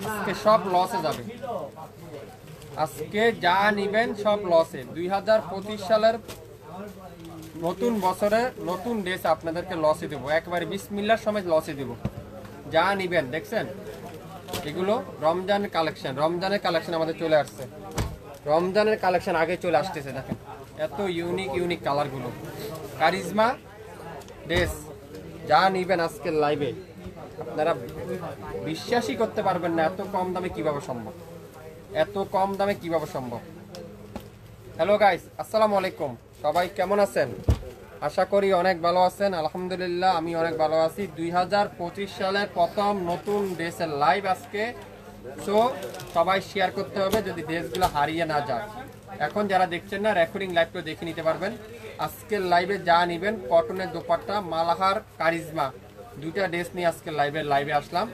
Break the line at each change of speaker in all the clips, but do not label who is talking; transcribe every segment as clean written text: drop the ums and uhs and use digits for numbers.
আজকে সব লসে যাবে, আজকে যা নিবেন সব লসে। 2025 সালের নতুন বছরে নতুন ড্রেস আপনাদেরকে লসে দেবো, একবারে বিসমিল্লাহর সময় লসে দেবো। যা নিবেন দেখছেন এগুলো রমজানের কালেকশন, রমজানের কালেকশন আমাদের চলে আসছে, রমজানের কালেকশন আগে চলে আসতেছে। দেখেন এত ইউনিক ইউনিক কালারগুলো, কারিজমা ড্রেস যা নিবেন আজকের লাইভে আপনারা বিশ্বাসই করতে পারবেন না এত কম দামে কিভাবে সম্ভব, এত কম দামে কিভাবে সম্ভব। হ্যালো গাইস, আসসালামু আলাইকুম, সবাই কেমন আছেন? আশা করি অনেক ভালো আছেন। আলহামদুলিল্লাহ আমি অনেক ভালো আছি। 2025 সালের প্রথম নতুন ড্রেসের লাইভ আজকে, সো সবাই শেয়ার করতে হবে যদি ড্রেসগুলো হারিয়ে না যায়। এখন যারা দেখছেন না রেকর্ডিং লাইভটা দেখে নিতে পারবেন। আজকের লাইভে যা নেবেন কটনের দোপাট্টা, মালাহার, কারিজমা, দুইটা ড্রেস নিয়ে আজকের লাইভে আসলাম।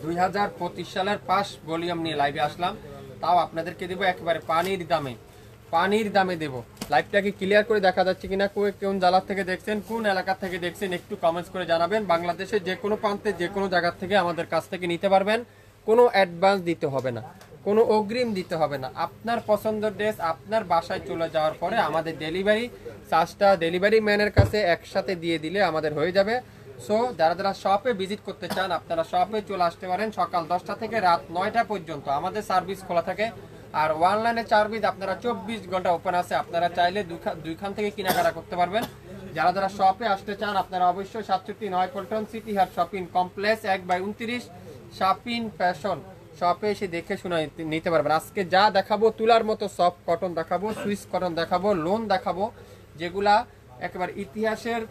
2025 সালের 5 ভলিউম নিয়ে লাইভে আসলাম, তাও আপনাদেরকে দেবো একেবারে পানির দামে দেবো। লাইভটাকে ক্লিয়ার করে দেখা যাচ্ছে কিনা, কোন জেলা থেকে দেখছেন, কোন এলাকা থেকে দেখছেন একটু কমেন্টস করে জানাবেন। বাংলাদেশের যে কোনো প্রান্তে যে কোনো জায়গা থেকে আমাদের কাছ থেকে নিতে পারবেন, কোনো অ্যাডভান্স দিতে হবে না, কোনো অগ্রিম দিতে হবে না। আপনার পছন্দের ড্রেস আপনার বাসায় চলে যাওয়ার পরে আমাদের ডেলিভারি চার্জটা ডেলিভারি ম্যানের কাছে একসাথে দিয়ে দিলে আমাদের হয়ে যাবে। সো যারা যারা শপে ভিজিট করতে চান আপনারা শপে চলে আসতে পারেন। সকাল 10টা থেকে রাত 9টা পর্যন্ত আমাদের সার্ভিস খোলা থাকে। আর অনলাইনে সার্ভিস আপনারা 24 ঘন্টা ওপেন আছে, আপনারা চাইলে দুইখান থেকে কেনাকাটা করতে পারবেন। যারা যারা শপে আসতে চান আপনারা অবশ্যই 67 পল্টন সিটি হাট শপিং কমপ্লেক্স 1/29 শাপিন ফ্যাশন শপে এসে দেখে শুনে নিতে পারবেন। আজকে যা দেখাবো তুলার মতো সফট কটন দেখাবো, সুইস কটন দেখাবো, লোন দেখাবো, যেগুলা একেবারে ইতিহাসের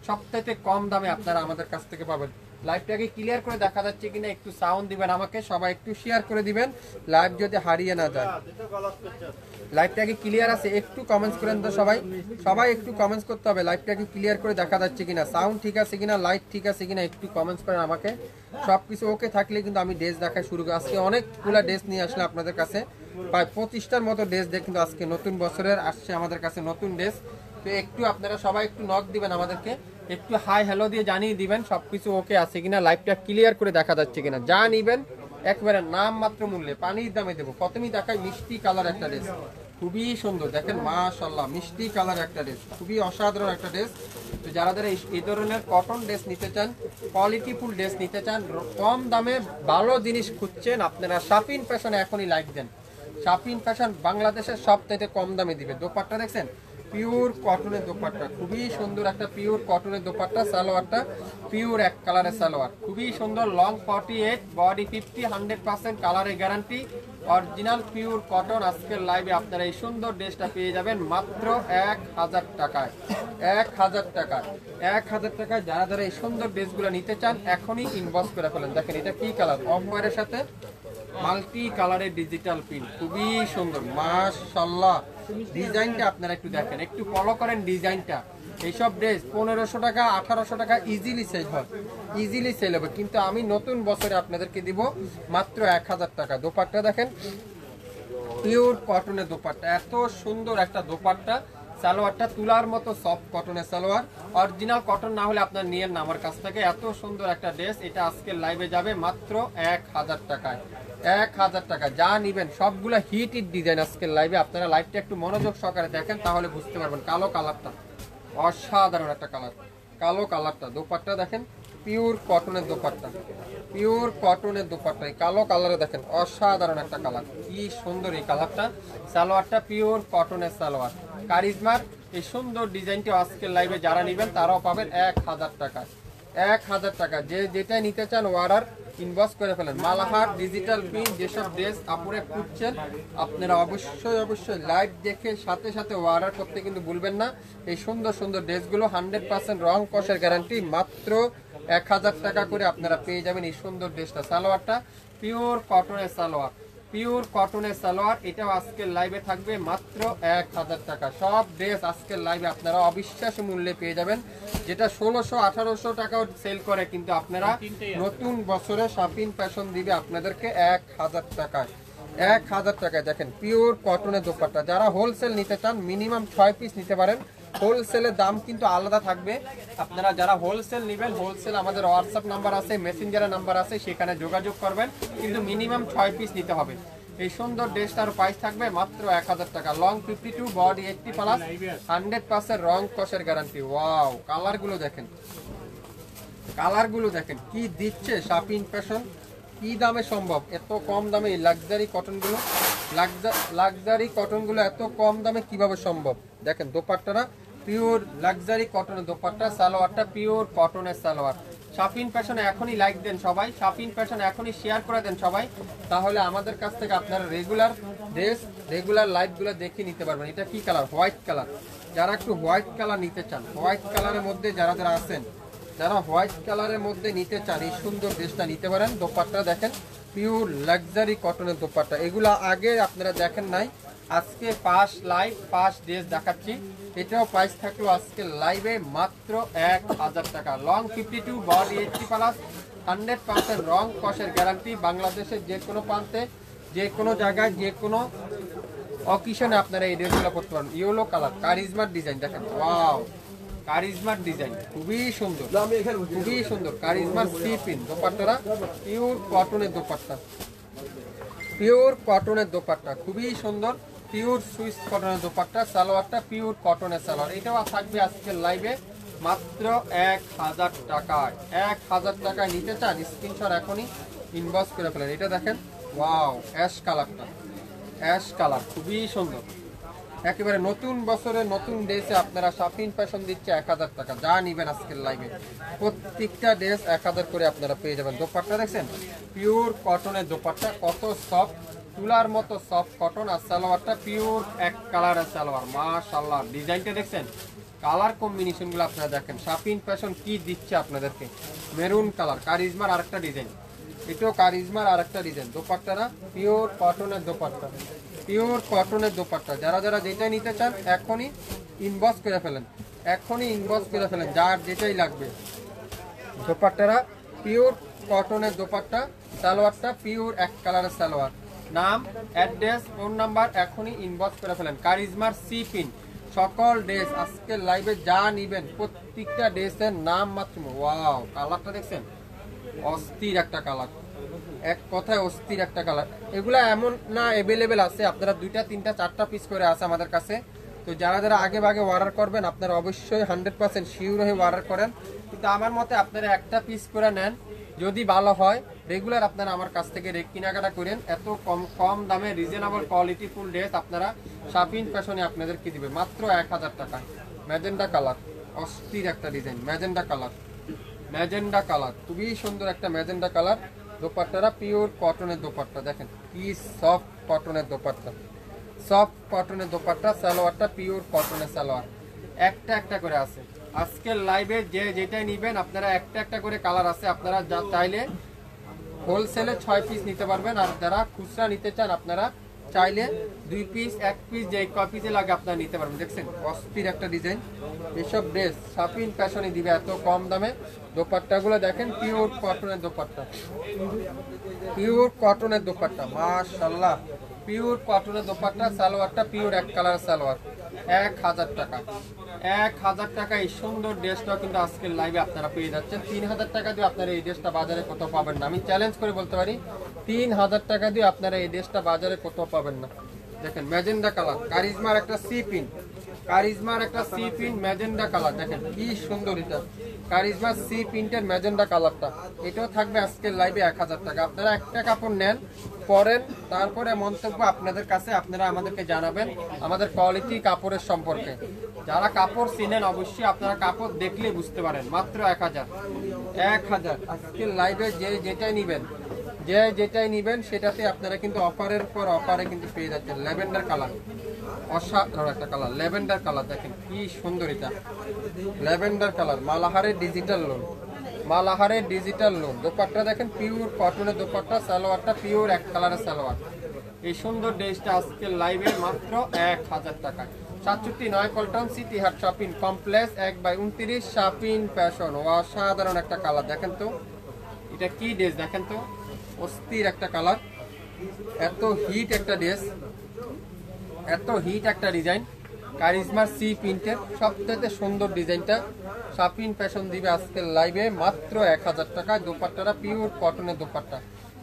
সবথেকে কম দামে আপনারা আমাদের কাছ থেকে পাবেন। লাইভটাকে ক্লিয়ার করে দেখা যাচ্ছে কিনা একটু সাউন্ড দিবেন আমাকে, সবাই একটু শেয়ার করে দিবেন লাইভ যদি হারিয়ে না যায়। লাইভটাকে ক্লিয়ার আছে একটু কমেন্টস করেন তো সবাই একটু কমেন্টস করতে হবে লাইভটাকে ক্লিয়ার করে দেখা যাচ্ছে কিনা, সাউন্ড ঠিক আছে কিনা, লাইট ঠিক আছে কিনা একটু কমেন্টস করেন আমাকে। সবকিছু ওকে থাকলে কিন্তু আমি ড্রেস দেখা শুরু করি। আজকে অনেকগুলো ড্রেস নিয়ে আসলে আপনাদের কাছে প্রায় 25টার মতো ড্রেস দেখ, কিন্তু আজকে নতুন বছরের আসছে আমাদের কাছে নতুন ড্রেস। তো একটু আপনারা সবাই একটু নক দিবেন আমাদেরকে, একটু হাই হ্যালো দিয়ে জানিয়ে দিবেন সবকিছু ওকে আছে কিনা, লাইভটা ক্লিয়ার করে দেখা যাচ্ছে কিনা। যা নিবেন একবারে নাম মাত্র মূল্যে পানির দামে দেবো। প্রথমেই দেখাই মিষ্টি কালার একটা ড্রেস, খুবই সুন্দর, দেখেন মাশাআল্লাহ মিষ্টি কালার একটা ড্রেস, খুবই অসাধারণ একটা ড্রেস। তো যারা যারা এই ধরনের কটন ড্রেস নিতে চান, কোয়ালিটিফুল ড্রেস নিতে চান, কম দামে ভালো জিনিস খুঁজছেন, আপনারা শাপিন ফ্যাশনে এখনই লাইক দেন। শাপিন ফ্যাশন বাংলাদেশের সবথেকে কম দামে দিবে। দোপাট্টা দেখছেন পিওর কটনের দোপাট্টা, খুবই সুন্দর একটা পিওর কটনের দোপাট্টা। সালোয়ারটা পিওর এক কালারের সালোয়ার, খুবই সুন্দর, লং 48, বডি 50, 100% কালারের গ্যারান্টি, অরিজিনাল পিওর কটন। আজকের লাইভে আপনারা এই সুন্দর ড্রেসটা পেয়ে যাবেন মাত্র 1000 টাকায়। 1000 টাকায়, 1000 টাকায় যারা যারা এই সুন্দর ড্রেসগুলো নিতে চান এখনই ইনবক্স করে ফেলেন। দেখেন এটা কি কালার, অফ হোয়াইটের সাথে মাল্টি কালারের ডিজিটাল প্রিন্ট, খুবই সুন্দর মাশাআল্লাহ। ডিজাইনটা আপনারা একটু দেখেন, একটু ফলো করেন ডিজাইনটা। এইসব ড্রেস 1500 টাকা 1800 টাকা ইজিলি সেল হয়, ইজিলি সেল হবে, কিন্তু আমি নতুন বছরে আপনাদেরকে দিব মাত্র 1000 টাকা। দোপাট্টা দেখেন পিওর কটনের দোপাট্টা, এত সুন্দর একটা দোপাট্টা। সালোয়ারটা তুলার মতো সফট কটনের সালোয়ার, অরিজিনাল কটন না হলে আপনার নিয়েন না আমার কাছ থেকে। এত সুন্দর একটা ড্রেস, এটা আজকের লাইভে যাবে মাত্র 1000 টাকায়। 1000 টাকা যা নিবেন সবগুলো হিট ডিজাইন আজকের লাইভে। আপনারা লাইভটা একটু মনোযোগ সহকারে দেখেন তাহলে বুঝতে পারবেন। কালো কালারটা অসাধারণ একটা কালার, কালো কালারটা। দোপাট্টা দেখেন পিওর কটনের দোপাট্টা, পিওর কটনের দোপাট্টা, এই কালো কালারে দেখেন অসাধারণ একটা কালার, কি সুন্দর এই কালারটা। সালোয়ারটা পিওর কটনের সালোয়ার, কারিজমার এই সুন্দর ডিজাইনটি আজকের লাইভে যারা নেবেন তারাও পাবেন 1000 টাকায়। 1000 টাকা যে যেটা নিতে চান অর্ডার ইনবক্স করে ফেলেন। মালাহার ডিজিটাল প্রিন্ট যেসব ড্রেস আপনারা খুঁজছেন আপনারা অবশ্যই লাইভ দেখে সাথে সাথে অর্ডার করতে কিন্তু ভুলবেন না। এই সুন্দর সুন্দর ড্রেসগুলো 100% রং কষের গ্যারান্টি, মাত্র 1000 টাকা করে আপনারা পেয়ে যাবেন এই সুন্দর ড্রেসটা। সালোয়ারটা পিওর কটনের সালোয়ার, পিওর কটনের সালোয়ার, এটাও আজকের লাইভে থাকবে মাত্র 1000 টাকা। সব ড্রেস আজকের লাইভে আপনারা অবিশ্বাস্য মূল্যে পেয়ে যাবেন, যেটা 1600-1800 টাকাও সেল করে, কিন্তু আপনারা নতুন বছরে শাপিন ফ্যাশন দিবে আপনাদেরকে 1000 টাকায়। 1000 টাকায় দেখেন পিওর কটনের দোপাট্টা। যারা হোলসেল নিতে চান মিনিমাম 6 পিস নিতে পারেন, হোলসেলের দাম কিন্তু আলাদা থাকবে। আপনারা যারা হোলসেল নেবেন, হোলসেল আমাদের হোয়াটসঅ্যাপ নাম্বার আছে, মেসেঞ্জারের নাম্বার আছে, সেখানে যোগাযোগ করবেন, কিন্তু মিনিমাম 6 পিস নিতে হবে। এই সুন্দর ড্রেসটার প্রাইস থাকবে মাত্র 1000 টাকা। লং 52, বডি 80+, 100% রং কষের গ্যারান্টি। ওয়াও, কালারগুলো দেখেন, কালারগুলো দেখেন কি দিচ্ছে শাপিন ফ্যাশন। কি দামে সম্ভব এত কম দামে এই লাক্সারি কটনগুলো? লাক্সারি কটনগুলো এত কম দামে কিভাবে সম্ভব? দেখেন দোপাট্টাটা পিওর লাক্সারি কটনের দোপাট্টা, সালোয়ারটা পিওর কটনের সালোয়ার। শাপিন ফ্যাশনে এখনই লাইক দেন সবাই, শাপিন ফ্যাশন এখনই শেয়ার করে দেন সবাই, তাহলে আমাদের কাছ থেকে আপনারা রেগুলার ড্রেস, রেগুলার লাইভগুলো দেখে নিতে পারবেন। এটা কি কালার? White colour. যারা একটু হোয়াইট কালার নিতে চান, হোয়াইট কালারের মধ্যে যারা যারা আছেন, যারা হোয়াইট কালারের মধ্যে নিতে চান, এই সুন্দর ড্রেসটা নিতে পারেন। দোপাট্টা দেখেন পিওর লাক্সারি কটনের দোপাট্টা, এগুলো আগে আপনারা দেখেন নাই, আজকে ফার্স্ট ড্রেস দেখাচ্ছি। এটাও প্রাইস থাকলো আজকে লাইভে মাত্র 1000 টাকা। লং 52, বডি 80+, 100% রং কষের গ্যারান্টি। বাংলাদেশের যে কোনো প্রান্তে, যে কোনো জায়গায়, যে কোনো অকেশনে আপনারা এই ড্রেসগুলো করতে পারেন। ইয়েলো কালার, কারিজমার ডিজাইন দেখেন, ওয়াও, কারিজমার ডিজাইন খুবই সুন্দর, খুবই সুন্দর। কারিজমার সিপিন দোপাট্টারা পিওর কটনের দোপাট্টা, পিওর কটনের দোপাট্টা খুবই সুন্দর, পিওর সুইস কটনের দোপাট্টা। সালোয়ারটা পিওর কটনের সালোয়ার। এটাও থাকবে আজকের লাইভে মাত্র 1000 টাকায়। 1000 টাকায় নিতে চান স্ক্রিনশট এখনই ইনবক্স করে ফেলেন। এটা দেখেন, ওয়াও, অ্যাশ কালারটা, অ্যাশ কালার খুবই সুন্দর। একেবারে নতুন বছরের নতুন ড্রেসে আপনারা শাপিন ফ্যাশন দিচ্ছে 1000 টাকা। যা নিবেন আজকের লাইভে প্রত্যেকটা ড্রেস 1000 করে আপনারা পেয়ে যাবেন। দোপাট্টা দেখছেন পিওর কটনের দোপাট্টা, কত সফট, তুলার মতো সফট কটন। আর সালোয়ারটা পিওর এক কালারের সালোয়ার, মাশাআল্লাহ। ডিজাইনটা দেখছেন, কালার কম্বিনেশনগুলো আপনারা দেখেন। শাপিন ফ্যাশন কি দিচ্ছে আপনাদেরকে, মেরুন কালার, কারিজমার আরেকটা ডিজাইন, এটাও কারিজমার আরেকটা ডিজাইন। দোপাট্টারা পিওর কটনের দোপাট্টা, পিওর কটনের দোপাট্টা। যারা যারা যেটাই নিতে চান এখনই ইনবক্স করে ফেলেন, এখনই ইনবক্স করে ফেলেন, যার যেটাই লাগবে। দোপাট্টারা পিওর কটনের দোপাট্টা, সালোয়ারটা পিওর এক কালারের সালোয়ার। নাম, অ্যাড্রেস, ফোন নাম্বার এখনই ইনবক্স করে ফেলেন। কারিজমার সিপিন সকল ড্রেস আজকের লাইভে যা নিবেন প্রত্যেকটা ড্রেসের নাম মাত্র। ওয়াও, কালারটা দেখছেন, অস্থির একটা কালার, এক কথায় অস্থির একটা কালার। এগুলা এমন না অ্যাভেলেবেল আছে, আপনারা 2টা 3টা 4টা পিস করে আছে আমাদের কাছে। তো যারা যারা আগে ভাগে অর্ডার করবেন আপনারা অবশ্যই 100% শিওর হয়ে অর্ডার করেন। কিন্তু আমার মতে আপনারা একটা পিস করে নেন, যদি ভালো হয় রেগুলার আপনারা আমার কাছ থেকে কেনাকাটা করেন। এত কম দামে রিজনেবল কোয়ালিটি ফুল ড্রেস আপনারা শাপিন ফ্যাশনে আপনাদেরকে দিবে মাত্র 1000 টাকায়। ম্যাজেন্ডা কালার, অস্থির একটা design, magenta colour, magenta colour খুবই সুন্দর একটা ম্যাজেন্ডা কালার। দোপাট্টারা পিওর কটনের দোপাট্টা দেখেন কি সফট কটনের দোপাট্টা, সফট কটনের দোপাট্টা। সালোয়ারটা পিওর কটনের সালোয়ার, একটা একটা করে আছে। আজকের লাইভে যে যেটাই নিবেন আপনারা একটা একটা করে কালার আছে, আপনারা যা চাইলে হোলসেলে 6 পিস নিতে পারবেন। আর যারা খুচরা নিতে চান আপনারা চাইলে 2 পিস 1 পিস যে কপিতে লাগে আপনারা নিতে পারবেন। দেখছেন অস্থির একটা ডিজাইন। এসব ড্রেস শাপিন ফ্যাশনে দিবে এত কম দামে। দোপাট্টাগুলো দেখেন পিওর কটনের দোপাট্টা, পিওর কটনের দোপাট্টা, মাশাআল্লাহ, পিওর কটনের দোপাট্টা। সালোয়ারটা পিওর এক কালার সালোয়ার, 1000 টাকা। 1000 টাকা এই সুন্দর ড্রেসটাও কিন্তু আজকের লাইভে আপনারা পেয়ে যাচ্ছেন। 3000 টাকা দিয়ে আপনারা এই ড্রেসটা বাজারে কোথাও পাবেন না। আমি চ্যালেঞ্জ করে বলতে পারি 3000 টাকা দিয়ে আপনারা এই ড্রেসটা বাজারে কোথাও পাবেন না। দেখেন ম্যাজেন্ডা কালার, কারিজমার একটা সি পিন, কারিজমার একটা সি পিন ম্যাজেন্ডা কালার, দেখেন কি সুন্দর এটা। কারিজমার সি প্রিন্টের ম্যাজেন্ডা কালারটা, এটাও থাকবে আজকের লাইভে 1000 টাকা। আপনারা একটা কাপড় নেন, পরেন, তারপরে মন্তব্য আপনাদের কাছে আপনারা আমাদেরকে জানাবেন আমাদের কোয়ালিটি কাপড়ের সম্পর্কে। যারা কাপড় চিনেন অবশ্যই আপনারা কাপড় দেখলে বুঝতে পারেন। মাত্র 1000, 1000 আজকের লাইভে যে যেটাই নিবেন, যে যেটাই নিবেন সেটাতে আপনারা কিন্তু অফারের পর অফারে কিন্তু পেয়ে যাচ্ছেন। ল্যাভেন্ডার কালার, অসাধারণ একটা কালার, ল্যাভেন্ডার কালার দেখেন কি সুন্দর এটা। ল্যাভেন্ডার কালার, মালাহারের ডিজিটাল লোন, মালাহারের ডিজিটাল লোন। দোপাট্টা দেখেন পিওর কটনের দোপাট্টা, সালোয়ারটা পিওর এক কালারের সালোয়ার। এই সুন্দর ড্রেসটা আজকের লাইভে মাত্র 1000 টাকা। 67 পল্টন সিটি হাট শপিং কমপ্লেক্স 1/29 শাপিন ফ্যাশন। অসাধারণ একটা কালার দেখেন তো, এটা কি ড্রেস দেখেন তো, অস্থির একটা কালার, এত হিট একটা ড্রেস, এত হিট একটা ডিজাইন। কারিজমার সি প্রিন্টের সবথেকে সুন্দর ডিজাইনটা শাপিন ফ্যাশন দিবে আজকের লাইভে মাত্র 1000 টাকায়। দোপাট্টাটা পিওর কটনের দোপাট্টা,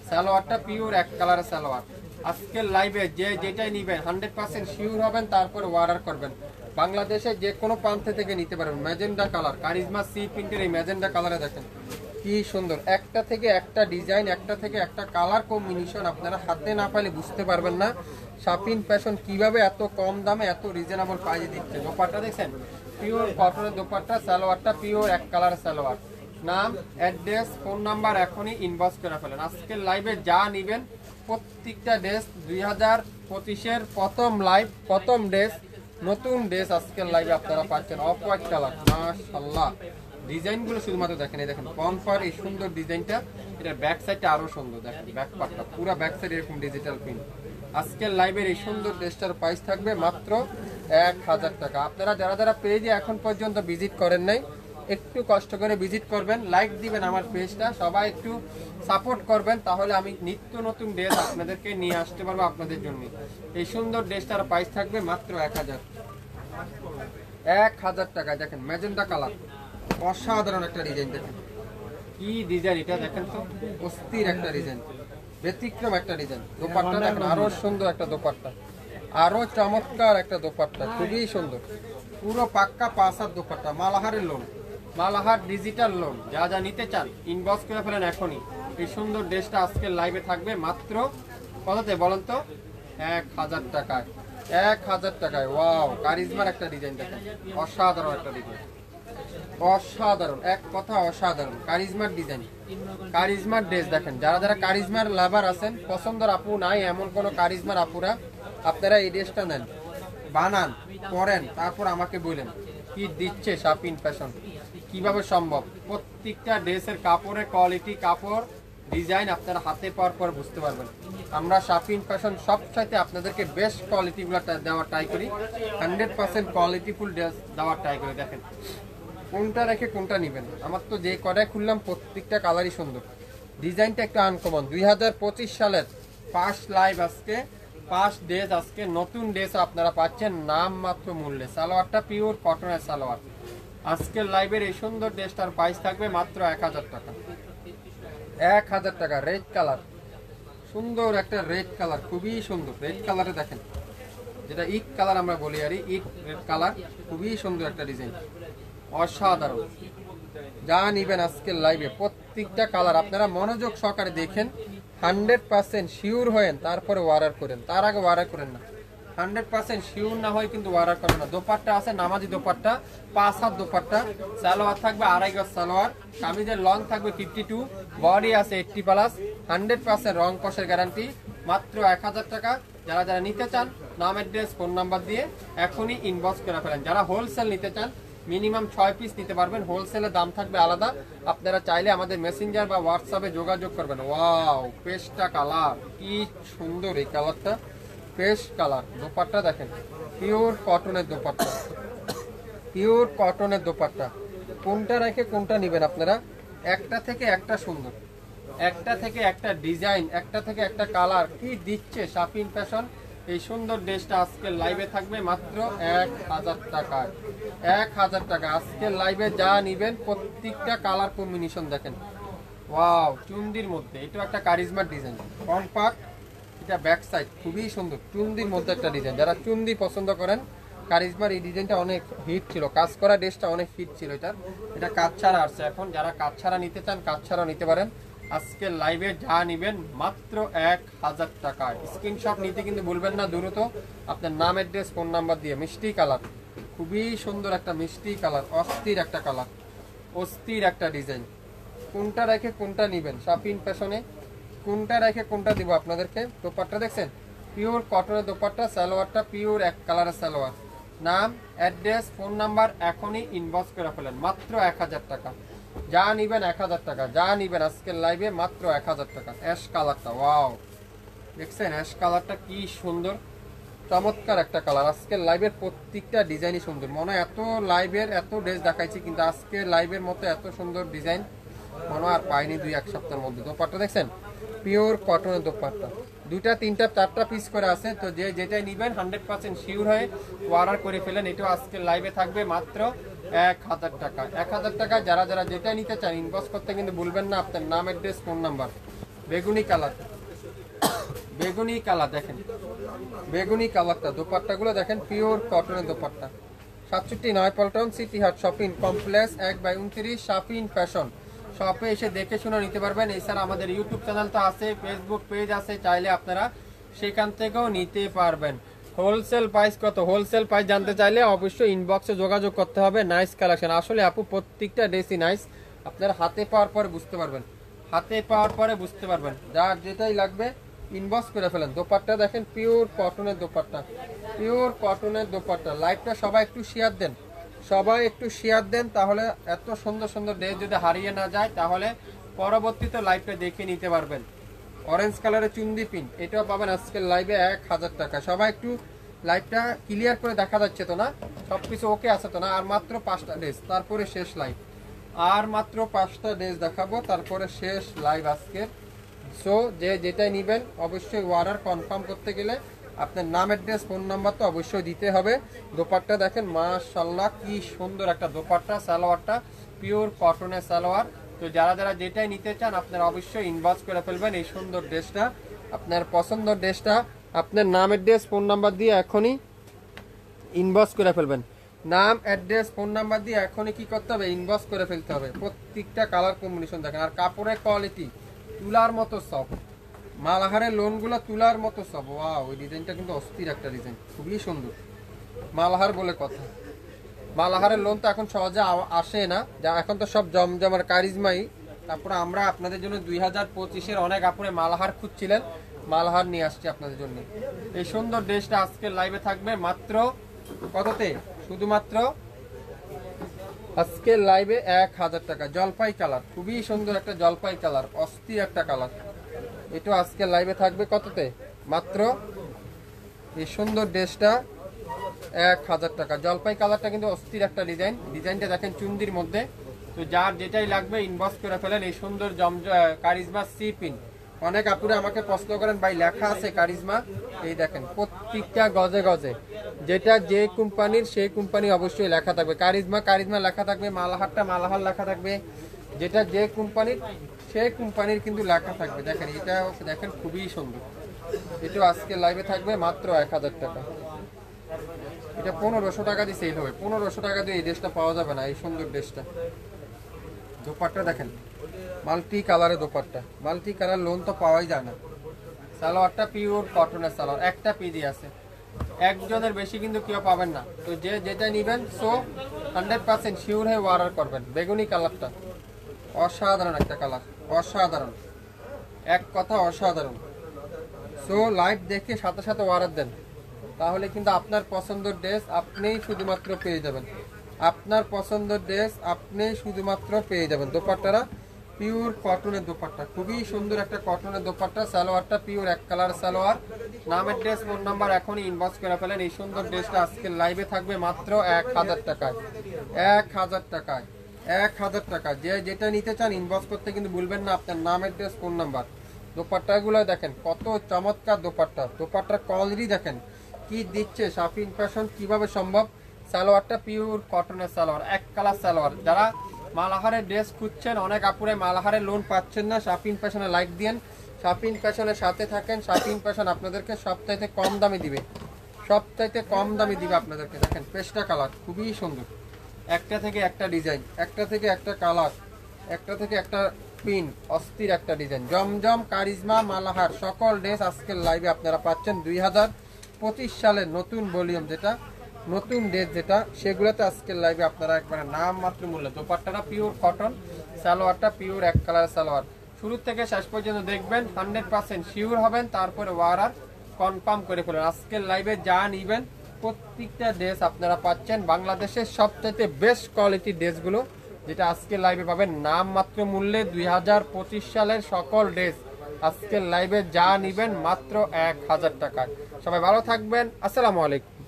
সালোয়ারটা পিওর এক কালারের সালোয়ার। আজকের লাইভে যে যেটাই নেবেন 100% শিওর হবেন, তারপরে অর্ডার করবেন। বাংলাদেশে যে কোনো প্রান্ত থেকে নিতে পারবেন। ম্যাজেন্ডা কালার, কারিজমা সি প্রিন্টের এই ম্যাজেন্ডা কালারে দেখেন কি সুন্দর, একটা থেকে একটা ডিজাইন, একটা থেকে একটা কালার কম্বিনেশন। আপনারা হাতে না পাইলে বুঝতে পারবেন না শাপিন ফ্যাশন কিভাবে এত কম দামে এত রিজনেবল প্রাইসে দিচ্ছে। দোপাট্টা দেখছেন পিওর কটনের দোপাট্টা, সালোয়ারটা পিওর এক কালারের সালোয়ার। নাম, অ্যাড্রেস, ফোন নাম্বার এখনই ইনবক্স করে ফেলেন। আজকের লাইভে যা নেবেন প্রত্যেকটা ড্রেস 2025-এর প্রথম লাইভ, প্রথম ড্রেস, নতুন ড্রেস আজকের লাইভে আপনারা পাচ্ছেন। অফ হোয়াইট কালার, মাশাআল্লাহ। ডিজাইনগুলো শুধুমাত্র দেখেন, এই দেখেন কনফার এই সুন্দর ডিজাইনটা, এটার ব্যাক সাইডটা আরো সুন্দর। দেখেন ব্যাক পার্টটা পুরো ব্যাক সাইড এরকম ডিজিটাল প্রিন্ট। আজকের লাইভের এই সুন্দর ড্রেসটার প্রাইস থাকবে মাত্র 1000 টাকা। আপনারা যারা যারা পেজে এখন পর্যন্ত ভিজিট করেন নাই, একটু কষ্ট করে ভিজিট করবেন, লাইক দিবেন আমার পেজটা, সবাই একটু সাপোর্ট করবেন, তাহলে আমি নিত্য নতুন ড্রেস আপনাদেরকে নিয়ে আসতে পারবো আপনাদের জন্য। এই সুন্দর ড্রেসটার প্রাইস থাকবে মাত্র 1000 টাকা। দেখেন ম্যাজেন্ডা কালার, অসাধারণ একটা ডিজাইন। দেখেন কি ডিজাইন এটা, দেখেন তো অস্থির একটা ডিজাইন, ব্যতিক্রম একটা ডিজাইন। দোপাট্টা দেখেন আরো সুন্দর একটা দোপাট্টা, আরো চমৎকার একটা দোপাট্টা, খুবই সুন্দর। পুরো পাক্কা 5 হাত দোপাট্টা, মালাহারের লোন, মালাহার ডিজিটাল লোন। যা যা নিতে চান ইনবক্স করে ফেলেন এখনই। এই সুন্দর ড্রেসটা আজকের লাইভে থাকবে মাত্র কততে বলেন তো? 1000 টাকায়। 1000 টাকায়। ওয়াও, কারিজমার একটা ডিজাইন দেখেন, অসাধারণ একটা ডিজাইন, অসাধারণ, এক কথা অসাধারণ। কারিজমার ডিজাইন, কারিজমার ড্রেস দেখেন। যারা যারা কারিজমার লাভার আছেন, পছন্দের আপু নাই এমন কোন কারিজমার আপুরা, আপনারা এই ড্রেসটা নেন, বানান, পরেন, তারপর আমাকে বলেন কি দিচ্ছে শাপিন ফ্যাশন, কিভাবে সম্ভব। প্রত্যেকটা ড্রেসের কাপড়ের কোয়ালিটি, কাপড় ডিজাইন আপনারা হাতে পাওয়ার পর বুঝতে পারবেন। আমরা শাপিন ফ্যাশন সবসাথে আপনাদেরকে বেস্ট কোয়ালিটিগুলো দেওয়ার ট্রাই করি, 100% কোয়ালিটিফুল ড্রেস দেওয়ার ট্রাই করি। দেখেন কোনটা রেখে কোনটা নেবেন। আমার তো যে কটায় খুললাম প্রত্যেকটা কালারই সুন্দর, ডিজাইনটা একটু আনকমন। 2025 সালের ফার্স্ট লাইভ আজকে, ফার্স্ট ড্রেস আজকে, নতুন ড্রেস আপনারা পাচ্ছেন নাম মাত্র মূল্যে। সালোয়ারটা পিওর কটনের সালোয়ার। আজকের লাইভের এই সুন্দর ড্রেসটার প্রাইস থাকবে মাত্র 1000 টাকা। 1000 টাকা। রেড কালার, সুন্দর একটা রেড কালার, খুবই সুন্দর রেড কালারে দেখেন, যেটা ইট কালার আমরা বলি আর ইট রেড কালার, খুবই সুন্দর একটা ডিজাইন, অসাধারণ। যা নিবেন আজকের লাইভে প্রত্যেকটা কালার আপনারা মনোযোগ সহকারে দেখেন, 100% শিওর হয়েন, তারপরে অর্ডার করেন। তার আগে অর্ডার করেন না, 100% শিওর না হয় কিন্তু অর্ডার করবেন না। দোপাট্টা আছে নামাজি দোপাট্টা, 5 হাত দোপাট্টা, সালোয়ার থাকবে 2.5 গজ সালোয়ার, কামিজের লং থাকবে 52, বডি আছে 80+, 100% রং কষের গ্যারান্টি। মাত্র 1000 টাকা। যারা যারা নিতে চান নাম, অ্যাড্রেস, ফোন নাম্বার দিয়ে এখনই ইনবক্স করে ফেলেন। যারা হোলসেল নিতে চান মিনিমাম 6 পিস নিতে পারবেন, হোলসেলের দাম থাকবে আলাদা। আপনারা চাইলে আমাদের মেসেঞ্জার বা হোয়াটসঅ্যাপে যোগাযোগ করবেন। ওয়াও, পেস্টটা কালার, কি সুন্দর এই কালারটা, পেস্ট কালার। দোপাট্টা দেখেন পিওর কটনের দোপাট্টা, পিওর কটনের দোপাট্টা। কোনটা রেখে কোনটা নেবেন আপনারা, একটা থেকে একটা সুন্দর, একটা থেকে একটা ডিজাইন, একটা থেকে একটা কালার, কি দিচ্ছে শাপিন ফ্যাশন। এই সুন্দর ড্রেসটা আজকের লাইভে থাকবে মাত্র 1000 টাকায়। 1000 টাকা। আজকের লাইভে যা নিবেন প্রত্যেকটা কালার কম্বিনেশন দেখেন, ওয়াও, চুন্দির মধ্যে। এটা একটা কারিজমার ডিজাইন, কম্পাক্ট, এটা ব্যাক সাইড খুবই সুন্দর, চুন্দির মধ্যে একটা ডিজাইন। যারা চুন্দি পছন্দ করেন, কারিজমার এই ডিজাইনটা অনেক হিট ছিল, কাজ করা ড্রেসটা অনেক হিট ছিল। এটা কাজ ছাড়া আসছে এখন, যারা কাজ ছাড়া নিতে চান কাজ ছাড়াও নিতে পারেন। আজকের লাইভে যা নেবেন মাত্র 1000 টাকায়। স্ক্রিনশট নিতে কিন্তু ভুলবেন না, দ্রুত আপনার নাম, অ্যাড্রেস, ফোন নাম্বার দিয়ে। মিষ্টি কালার, খুবই সুন্দর একটা মিষ্টি কালার, অস্থির একটা কালার, অস্থির একটা ডিজাইন। কোনটা রেখে কোনটা নেবেন শাপিন ফ্যাশনে, কোনটা রেখে কোনটা দিব আপনাদেরকে। দোপাট্টা দেখছেন পিওর কটনের দোপাট্টা, সালোয়ারটা পিওর এক কালারের সালোয়ার। নাম, অ্যাড্রেস, ফোন নাম্বার এখনই ইনবক্স করে ফেলেন। মাত্র 1000 টাকা। যা নিবেন 1000 টাকা, যা নিবেন আজকের লাইভে মাত্র 1000 টাকা। অ্যাশ কালারটা, ওয়াও, দেখছেন অ্যাশ কালারটা কি সুন্দর, চমৎকার একটা কালার। আজকের লাইভের প্রত্যেকটা ডিজাইনই সুন্দর। মনে হয় এত লাইভের এত ড্রেস দেখাইছি, কিন্তু আজকের লাইভের মতো এত সুন্দর ডিজাইন মনে আর পাইনি 2-1 সপ্তাহের মধ্যে। দোপাট্টা দেখছেন পিওর কটনের দোপাট্টা, দুটা তিনটা চারটা পিস করে আছে, তো যে যেটাই নেবেন 100% শিওর হয়ে অর্ডার করে ফেলেন। এটাও আজকে লাইভে থাকবে মাত্র 1000 টাকা। 1000 টাকা যারা যারা যেটা নিতে চান ইনবক্স করতে কিন্তু ভুলবেন না, আপনার নাম, অ্যাড্রেস, ফোন নাম্বার। বেগুনি কালার, বেগুনি কালার দেখেন, বেগুনি কালারটা দোপাট্টাগুলো দেখেন, পিওর কটনের দোপাট্টা। 67 পল্টন সিটি হাট শপিং কমপ্লেক্স 1/29 শাফিন ফ্যাশন। শপে এসে দেখে শুনে নিতে পারবেন। এছাড়া আমাদের ইউটিউব চ্যানেল তো আছে, ফেসবুক পেজ আছে, চাইলে আপনারা সেখান থেকেও নিতে পারবেন। হোলসেল প্রাইস কত, হোলসেল প্রাইস জানতে চাইলে অবশ্যই ইনবক্সে যোগাযোগ করতে হবে। নাইস কালেকশন, আসলে আপু প্রত্যেকটা ড্রেসই নাইস, আপনারা হাতে পাওয়ার পরে বুঝতে পারবেন, হাতে পাওয়ার পরে বুঝতে পারবেন। যার যেটাই লাগবে ইনবক্স করে ফেলেন। দোপাট্টা দেখেন, পিওর কটনের দোপাট্টা, পিওর কটনের দোপাট্টা। লাইভটা সবাই একটু শেয়ার দেন, সবাই একটু শেয়ার দেন, তাহলে এত সুন্দর সুন্দর ড্রেস যদি হারিয়ে না যায় তাহলে পরবর্তীতে লাইভটা দেখে নিতে পারবেন। অরেঞ্জ কালারের চুন্দি পিন, এটাও পাবেন আজকের লাইভে 1000 টাকা। সবাই একটু লাইভটা ক্লিয়ার করে দেখা যাচ্ছে তো না, সব কিছু ওকে আছে তো না? আর মাত্র 5টা ড্রেস, তারপরে শেষ লাইভ। আর মাত্র 5টা ড্রেস দেখাবো, তারপরে শেষ লাইভ আজকের। সো যে যেটাই নেবেন অবশ্যই অর্ডার কনফার্ম করতে গেলে আপনার নাম, অ্যাড্রেস, ফোন নাম্বার তো অবশ্যই দিতে হবে। দোপাট্টা দেখেন, মাশাআল্লাহ কি সুন্দর একটা দোপাট্টা। সালোয়ারটা পিওর কটনের সালোয়ার। তো যারা যারা যেটাই নিতে চান আপনারা অবশ্যই ইনবক্স করে ফেলবেন এই সুন্দর ড্রেসটা, আপনার পছন্দের ড্রেসটা আপনার নাম, অ্যাড্রেস, ফোন নাম্বার দিয়ে এখনই ইনবক্স করে ফেলবেন। নাম, অ্যাড্রেস, ফোন নাম্বার দিয়ে এখনই কি করতে হবে, ইনবক্স করে ফেলতে হবে। প্রত্যেকটা কালার কম্বিনেশন দেখেন, আর কাপড়ের কোয়ালিটি তুলার মতো সফট, মালহারের লোনগুলো তুলার মতো সব। ওয়াও, ওই ডিজাইনটা কিন্তু অস্থির একটা ডিজাইন, খুবই সুন্দর। মালহার বলে কথা, মালহারের লোন তো এখন সহজে আসে না, যা এখন তো সব জমজমার কারিজমাই। তারপরে আমরা আপনাদের জন্য 2025-এর অনেক আপুরে মালহার খুঁজছিলেন, মালহার নিয়ে আসছি আপনাদের জন্য। এই সুন্দর ড্রেসটা আজকে লাইভে থাকবে মাত্র কততে, শুধুমাত্র আজকে লাইভে 1000 টাকা। জলপাই কালার, খুবই সুন্দর একটা জলপাই কালার, অস্থির একটা কালার। এটা আজকে লাইভে থাকবে কততে, মাত্র এই সুন্দর ড্রেসটা 1000 টাকা। জলপাই কালারটা কিন্তু অস্থির একটা ডিজাইন, ডিজাইনটা দেখেন চুন্দির মধ্যে। তো যার যেটাই লাগবে ইনবক্স করে ফেলেন। এই সুন্দর কারিজমা সি পিন। অনেক আপুরে আমাকে প্রশ্ন করেন ভাই লেখা আছে কারিজমা, এই দেখেন প্রত্যেকটা গজে গজে যেটা যে কোম্পানির সেই কোম্পানি অবশ্যই লেখা থাকবে। কারিজমা কারিজমা লেখা থাকবে, মালাহারটা মালাহার লেখা থাকবে, যেটা যে কোম্পানির সেই কোম্পানির কিন্তু লেখা থাকবে। দেখেন এটা দেখেন খুবই সুন্দর। এটা আজকে লাইভে থাকবে মাত্র 1000 টাকা। এটা 1500 টাকা দিয়ে সেল হবে, 1500 টাকা দিয়ে এই ড্রেসটা পাওয়া যাবে না। এই সুন্দর ড্রেসটা, দোপাট্টা দেখেন মাল্টি কালারে দোপাট্টা, মাল্টি কালার লোন তো পাওয়াই যায় না। সালোয়ারটা পিওর কটনের সালোয়ার, একটা পিডি আছে, একজনের বেশি কিন্তু কেউ পাবেন না। তো যে যেটা নেবেন সো 100% শিওর হয়ে অর্ডার করবেন। বেগুনি কালারটা অসাধারণ একটা কালার, অসাধারণ, এক কথা অসাধারণ। সো লাইভ দেখে সাথে সাথে অর্ডার দেন, তাহলে কিন্তু আপনার পছন্দের ড্রেস আপনিই শুধুমাত্র পেয়ে যাবেন। আপনার পছন্দের ড্রেস আপনি শুধুমাত্র পেয়ে যাবেন। দোপাট্টারা পিওর কটনের দোপাট্টা, খুবই সুন্দর একটা কটনের দোপাট্টা। সালোয়ারটা পিওর এক কালার সালোয়ার। নাম, অ্যাড্রেস, ফোন নাম্বার এখনই ইনবক্স করে ফেলেন। এই সুন্দর ড্রেসটা আজকে লাইভে থাকবে মাত্র 1000 টাকায়, 1000 টাকায়, 1000 টাকা। যে যেটা নিতে চান ইনবক্স করতে কিন্তু ভুলবেন না, আপনার নাম, অ্যাড্রেস, ফোন নাম্বার। দোপাট্টাগুলো দেখেন কত চমৎকার দোপাট্টা, দোপাট্টার কোয়ালিটি দেখেন কি দিচ্ছে শাফিন ফ্যাশন, কিভাবে সম্ভব। সালোয়ারটা পিওর কটনের সালোয়ার, এক কালার সালোয়ার। যারা মালাহারের ড্রেস খুঁজছেন, অনেক আপুরে মালাহারের লোন পাচ্ছেন না, শাফিন ফ্যাশনে লাইক দিয়েন, শাফিন ফ্যাশনের সাথে থাকেন। শাফিন ফ্যাশন আপনাদেরকে সবচাইতে কম দামে দিবে, সবচাইতে কম দামে দিবে আপনাদেরকে। দেখেন পেস্টা কালার, খুবই সুন্দর, একটা থেকে একটা ডিজাইন, একটা থেকে একটা কালার, একটা থেকে একটা পিন, অস্থির একটা ডিজাইন। জমজম, কারিজমা, মালাহার সকল ড্রেস আজকের লাইভে আপনারা পাচ্ছেন 2025 সালের নতুন ভলিউম, যেটা নতুন ড্রেস যেটা, সেগুলোতে আজকের লাইভে আপনারা একবারে নাম মাত্র মূল্য। দোপাট্টাটা পিওর কটন, সালোয়ারটা পিওর এক কালার সালোয়ার। শুরু থেকে শেষ পর্যন্ত দেখবেন, 100% শিওর হবেন, তারপরে অর্ডার কনফার্ম করে ফেলেন। আজকের লাইভে যা নিবেন প্রত্যেকটা ড্রেস আপনারা পাচ্ছেন বাংলাদেশের সবচেয়ে বেস্ট কোয়ালিটির ড্রেসগুলো, যেটা আজকের লাইভে পাবেন নাম মাত্র মূল্যে। 2025 সালের সকল ড্রেস আজকের লাইভে যা নিবেন মাত্র 1000 টাকায়। সবাই ভালো থাকবেন, আসসালামু আলাইকুম।